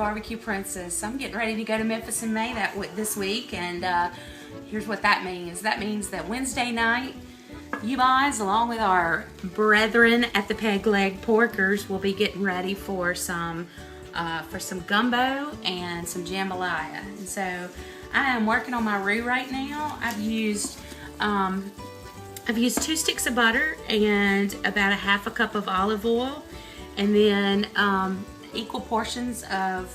Barbeque Princess. I'm getting ready to go to Memphis in May this week, and here's what that means. That means that Wednesday night, you guys, along with our brethren at the Peg Leg Porkers, will be getting ready for some gumbo and some jambalaya. And so I am working on my roux right now. I've used 2 sticks of butter and about a half a cup of olive oil, and then equal portions of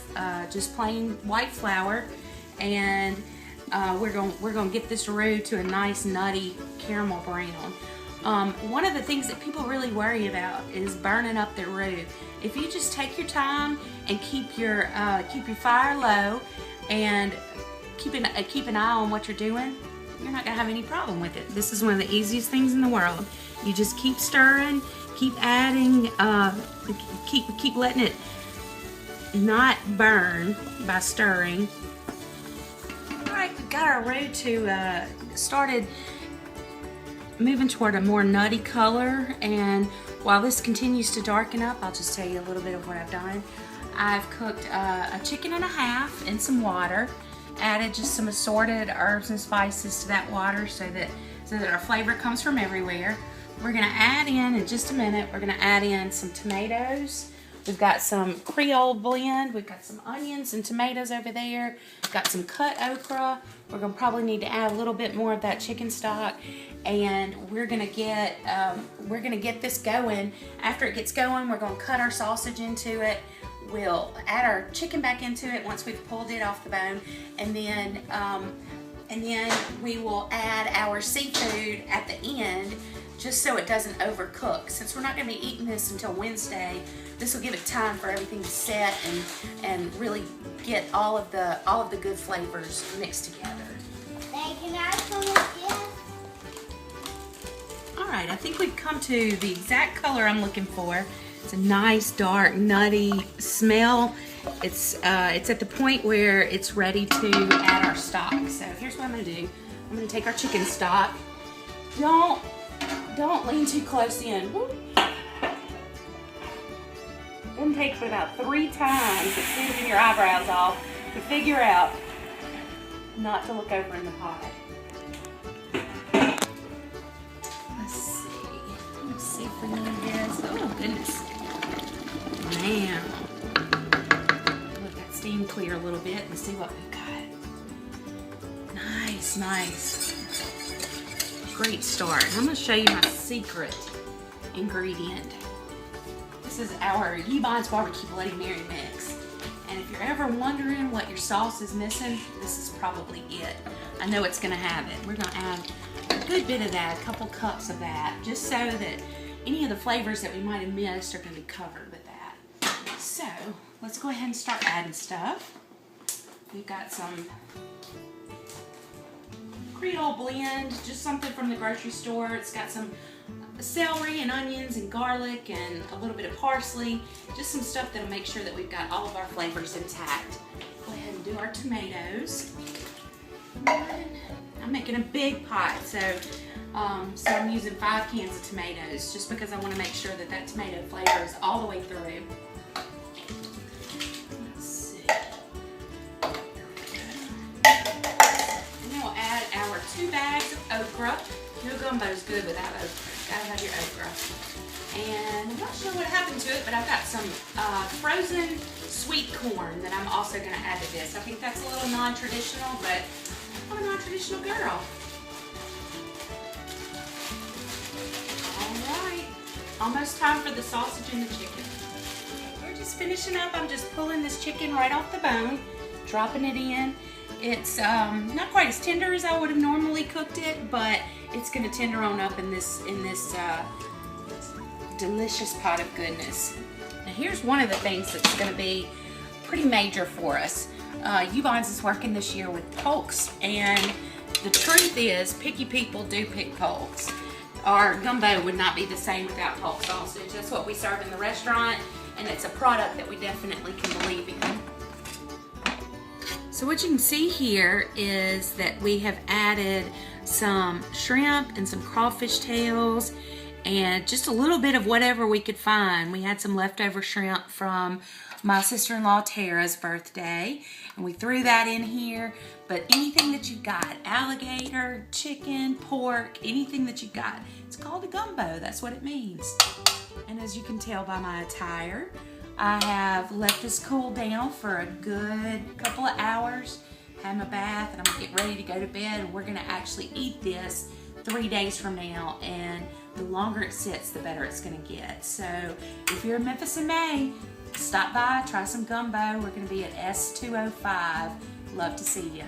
just plain white flour, and we're gonna get this roux to a nice nutty caramel brown. One of the things that people really worry about is burning up their roux. If you just take your time and keep your fire low and keep an eye on what you're doing, you're not gonna have any problem with it. This is one of the easiest things in the world. You just keep stirring, keep adding, keep letting it not burn by stirring. All right, we've got our roux to started moving toward a more nutty color, and while this continues to darken up, I'll just tell you a little bit of what I've done. I've cooked a chicken and a half in some water, added just some assorted herbs and spices to that water so that our flavor comes from everywhere. We're gonna add in just a minute, we're gonna add in some tomatoes. We've got some Creole blend, we've got some onions and tomatoes over there, got some cut okra. We're gonna probably need to add a little bit more of that chicken stock, and we're gonna get this going. After it gets going, we're gonna cut our sausage into it. We'll add our chicken back into it once we've pulled it off the bone, and then we will add our seafood at the end, just so it doesn't overcook. Since we're not gonna be eating this until Wednesday, this will give it time for everything to set and really get all of the good flavors mixed together. Can I have some again? All right, I think we've come to the exact color I'm looking for. It's a nice, dark, nutty smell. It's at the point where it's ready to add our stock. So here's what I'm gonna do. I'm gonna take our chicken stock. Don't lean too close in. It takes about 3 times of squeezing your eyebrows off to figure out not to look over in the pot. Let's see if we need this. Oh goodness. Man. Let that steam clear a little bit and see what we've got. Nice. Great start. I'm going to show you my secret ingredient. This is our Ubons BBQ Bloody Mary mix. And if you're ever wondering what your sauce is missing, this is probably it. I know it's going to have it. We're going to add a good bit of that, a couple cups of that, just so that any of the flavors that we might have missed are going to be covered with that. So let's go ahead and start adding stuff. We've got some Creole blend, just something from the grocery store. It's got some celery and onions and garlic and a little bit of parsley, just some stuff that'll make sure that we've got all of our flavors intact. Go ahead and do our tomatoes. I'm making a big pot, so I'm using 5 cans of tomatoes just because I want to make sure that that tomato flavor is all the way through. Let's see. And then we'll add our 2 bags of okra. No gumbo is good without okra. Gotta have your okra. And I'm not sure what happened to it, but I've got some frozen sweet corn that I'm also gonna add to this. I think that's a little non-traditional, but I'm a non-traditional girl. All right, almost time for the sausage and the chicken. We're just finishing up. I'm just pulling this chicken right off the bone, dropping it in. It's not quite as tender as I would have normally cooked it, but it's going to tender on up in this delicious pot of goodness. Now here's one of the things that's going to be pretty major for us. Ubons is working this year with Polks, and the truth is, picky people do pick Polks. Our gumbo would not be the same without Polk sausage. That's what we serve in the restaurant, and it's a product that we definitely can believe in. So what you can see here is that we have added some shrimp and some crawfish tails and just a little bit of whatever we could find. We had some leftover shrimp from my sister-in-law Tara's birthday, and we threw that in here. But anything that you've got, alligator, chicken, pork, anything that you've got, it's called a gumbo. That's what it means. And as you can tell by my attire, I have let this cool down for a good couple of hours, had my bath, and I'm gonna get ready to go to bed, and we're gonna actually eat this 3 days from now, and the longer it sits, the better it's gonna get. So if you're in Memphis in May, stop by, try some gumbo. We're gonna be at S205. Love to see you.